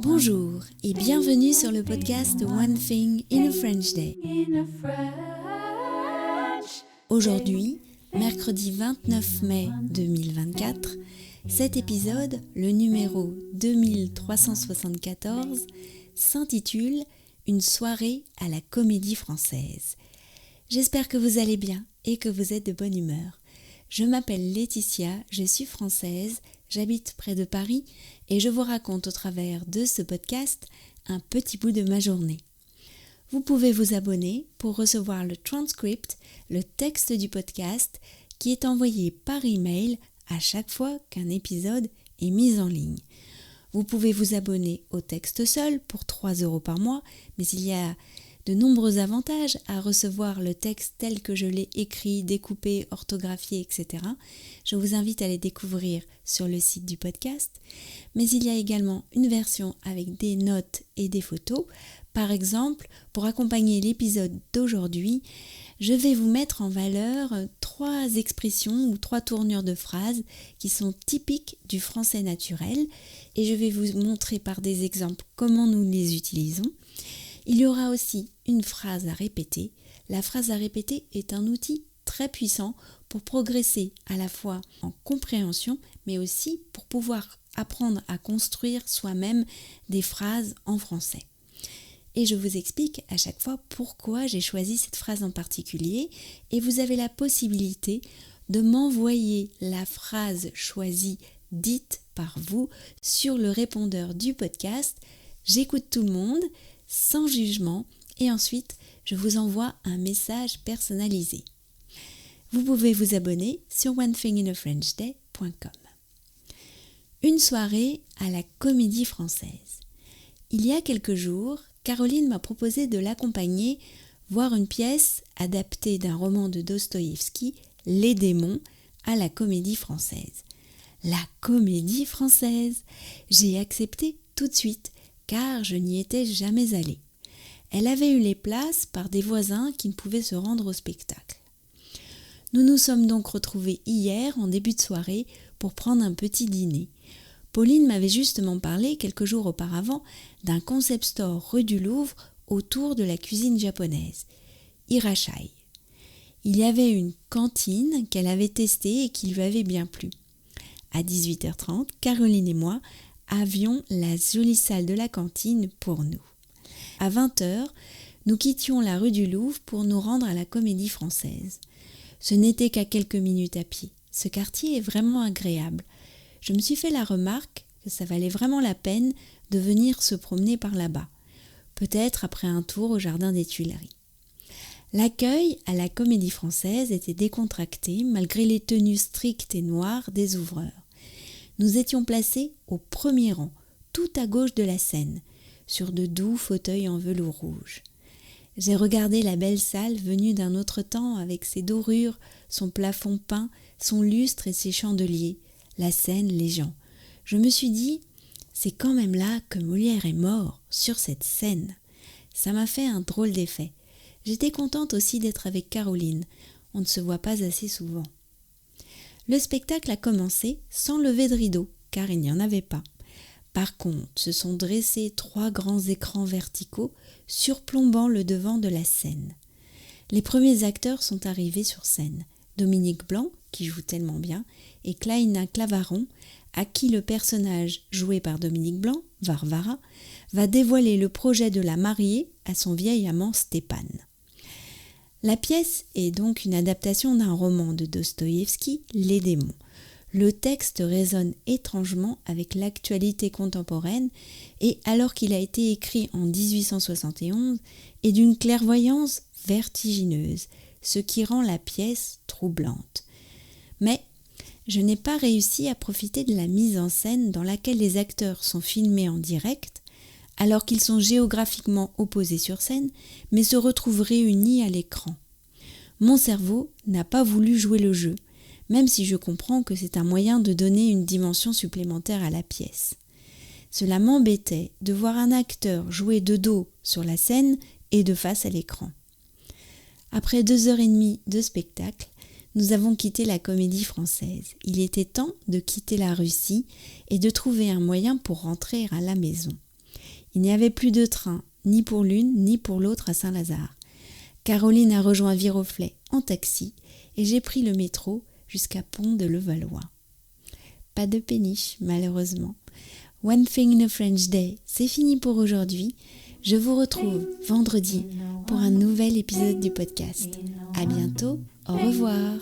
Bonjour et bienvenue sur le podcast One Thing in a French Day. Aujourd'hui, mercredi 29 mai 2024, cet épisode, le numéro 2374, s'intitule « Une soirée à la Comédie Française ». J'espère que vous allez bien et que vous êtes de bonne humeur. Je m'appelle Laetitia, je suis française, j'habite près de Paris et je vous raconte au travers de ce podcast un petit bout de ma journée. Vous pouvez vous abonner pour recevoir le transcript, le texte du podcast qui est envoyé par email à chaque fois qu'un épisode est mis en ligne. Vous pouvez vous abonner au texte seul pour 3 € par mois, mais il y a de nombreux avantages à recevoir le texte tel que je l'ai écrit, découpé, orthographié, etc. Je vous invite à les découvrir sur le site du podcast. Mais il y a également une version avec des notes et des photos. Par exemple, pour accompagner l'épisode d'aujourd'hui, je vais vous mettre en valeur 3 expressions ou 3 tournures de phrases qui sont typiques du français naturel et je vais vous montrer par des exemples comment nous les utilisons. Il y aura aussi une phrase à répéter. La phrase à répéter est un outil très puissant pour progresser à la fois en compréhension, mais aussi pour pouvoir apprendre à construire soi-même des phrases en français. Et je vous explique à chaque fois pourquoi j'ai choisi cette phrase en particulier et vous avez la possibilité de m'envoyer la phrase choisie dite par vous sur le répondeur du podcast. J'écoute tout le monde sans jugement et ensuite je vous envoie un message personnalisé. Vous pouvez vous abonner sur onethinginafrenchday.com. Une soirée à la Comédie Française. Il y a quelques jours, Caroline m'a proposé de l'accompagner voir une pièce adaptée d'un roman de Dostoïevski, Les démons, à la Comédie Française. La Comédie Française! J'ai accepté tout de suite car je n'y étais jamais allée. Elle avait eu les places par des voisins qui ne pouvaient se rendre au spectacle. Nous nous sommes donc retrouvés hier en début de soirée pour prendre un petit dîner. Pauline m'avait justement parlé quelques jours auparavant d'un concept store rue du Louvre autour de la cuisine japonaise, Hirashai. Il y avait une cantine qu'elle avait testée et qui lui avait bien plu. À 18h30, Caroline et moi avions la jolie salle de la cantine pour nous. À 20h, nous quittions la rue du Louvre pour nous rendre à la Comédie Française. Ce n'était qu'à quelques minutes à pied. Ce quartier est vraiment agréable. Je me suis fait la remarque que ça valait vraiment la peine de venir se promener par là-bas. Peut-être après un tour au jardin des Tuileries. L'accueil à la Comédie Française était décontracté malgré les tenues strictes et noires des ouvreurs. Nous étions placés au premier rang, tout à gauche de la scène, sur de doux fauteuils en velours rouge. J'ai regardé la belle salle venue d'un autre temps avec ses dorures, son plafond peint, son lustre et ses chandeliers, la scène, les gens. Je me suis dit, c'est quand même là que Molière est mort, sur cette scène. Ça m'a fait un drôle d'effet. J'étais contente aussi d'être avec Caroline, on ne se voit pas assez souvent. Le spectacle a commencé sans lever de rideau, car il n'y en avait pas. Par contre, se sont dressés 3 grands écrans verticaux surplombant le devant de la scène. Les premiers acteurs sont arrivés sur scène. Dominique Blanc, qui joue tellement bien, et Klaina Clavaron, à qui le personnage joué par Dominique Blanc, Varvara, va dévoiler le projet de la marier à son vieil amant Stéphane. La pièce est donc une adaptation d'un roman de Dostoïevski, Les démons. Le texte résonne étrangement avec l'actualité contemporaine et alors qu'il a été écrit en 1871 est d'une clairvoyance vertigineuse, ce qui rend la pièce troublante. Mais je n'ai pas réussi à profiter de la mise en scène dans laquelle les acteurs sont filmés en direct, alors qu'ils sont géographiquement opposés sur scène, mais se retrouvent réunis à l'écran. Mon cerveau n'a pas voulu jouer le jeu, même si je comprends que c'est un moyen de donner une dimension supplémentaire à la pièce. Cela m'embêtait de voir un acteur jouer de dos sur la scène et de face à l'écran. Après 2h30 de spectacle, nous avons quitté la Comédie Française. Il était temps de quitter la Russie et de trouver un moyen pour rentrer à la maison. Il n'y avait plus de train, ni pour l'une ni pour l'autre à Saint-Lazare. Caroline a rejoint Viroflay en taxi et j'ai pris le métro jusqu'à Pont de Levallois. Pas de péniche, malheureusement. One Thing in a French Day, c'est fini pour aujourd'hui. Je vous retrouve vendredi pour un nouvel épisode du podcast. À bientôt, au revoir.